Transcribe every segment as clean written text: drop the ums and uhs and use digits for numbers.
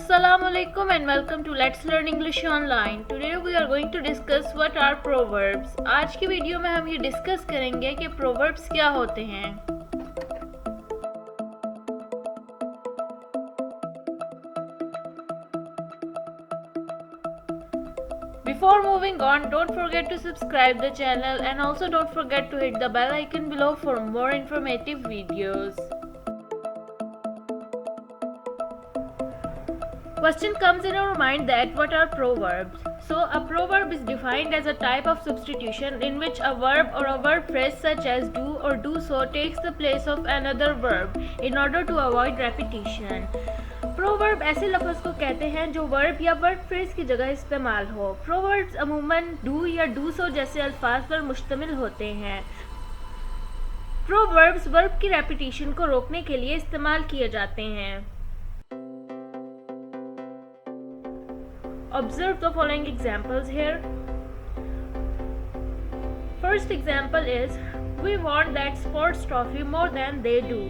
Assalamu alaikum and welcome to Let's Learn English Online. Today we are going to discuss what are proverbs. आज की video में हम ये discuss करेंगे कि proverbs क्या होते हैं. Before moving on, don't forget to subscribe the channel and also don't forget to hit the bell icon below for more informative videos. Question comes in our mind that what are proverbs? So a proverb is defined as a type of substitution in which a verb or a verb phrase such as do or do so takes the place of another verb in order to avoid repetition. Proverb ऐसे लफ्ज़ को कहते हैं जो verb या verb phrase की जगह इस्तेमाल हो. Proverbs अमूमन do या do so जैसे अल्फाज पर मुश्तमिल होते हैं. Proverbs वर्ब की रेपिटेशन को रोकने के लिए इस्तेमाल किए जाते हैं. Observe the following examples here. First example is, we want that sports trophy more than they do.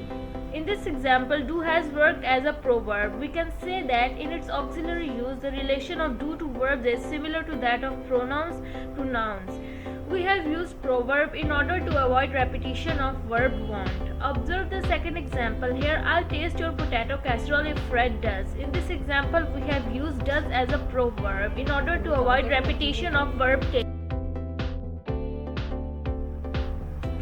In this example, do has worked as a proverb. We can say that in its auxiliary use, the relation of do to verbs is similar to that of pronouns to nouns. We have used proverb in order to avoid repetition of verb want. Observe the second example here. I'll taste your potato casserole if Fred does. In this example, we have used does as a proverb in order to avoid repetition of verb taste.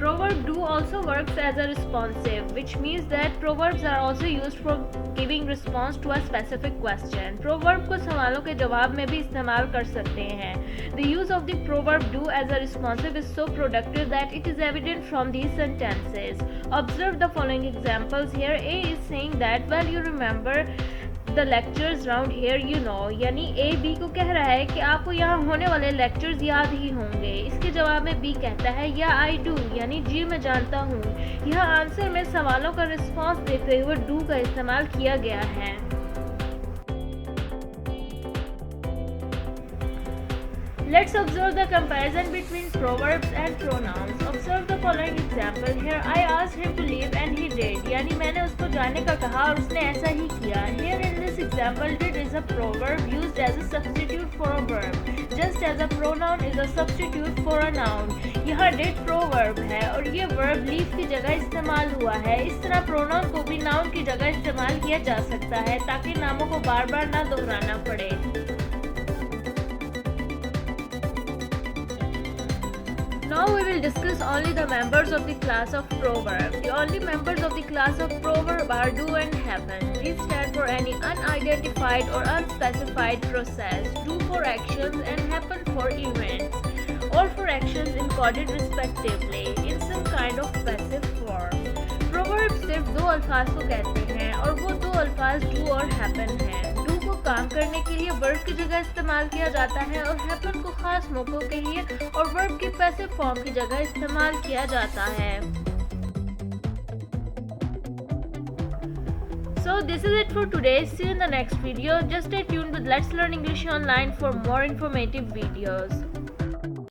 Proverb do also works as a responsive, which means that proverbs are also used for giving response to a specific question. Proverb को सवालों के जवाब में भी इस्तेमाल कर सकते हैं. The use of the proverb do as a responsive is so productive that it is evident from these sentences. Observe the following examples here. A is saying that, well, you remember the lectures round here you know. यानी A B को कह रहा है कि आपको यहाँ होने वाले लेक्चर्स याद ही होंगे. इसके जवाब में B कहता है या I do, यानी जी मैं जानता हूँ. यह आंसर में सवालों का रिस्पॉन्स देते हुए do का इस्तेमाल किया गया है. Let's observe the comparison between proverbs and pronouns. Observe the following example here. I asked him to leave and he did. यानी मैंने उसको जाने का कहा और उसने ऐसा ही किया. Here in this example, did is a proverb used as a substitute for a verb, just as a pronoun is a substitute for a noun. यहाँ did proverb है और ये verb leave की जगह इस्तेमाल हुआ है. इस तरह pronoun को भी noun की जगह इस्तेमाल किया जा सकता है ताकि नामों को बार बार ना दोहराना पड़े. Now we will discuss only the members of the class of proverb. The only members of the class of proverb are do and happen. These stand for any unidentified or unspecified process. Do for actions and happen for events, or for actions encoded respectively in some kind of passive form. Proverbs सिर्फ दो अल्फाज को कहते हैं और वो दो अल्फाज do और happen हैं. Do को काम करने के लिए verb की जगह इस्तेमाल किया जाता है और happen को खास मौकों के लिए और verb की passive form की जगह इस्तेमाल किया जाता है. So this is it for today. See you in the next video. Just stay tuned with Let's Learn English Online for more informative videos.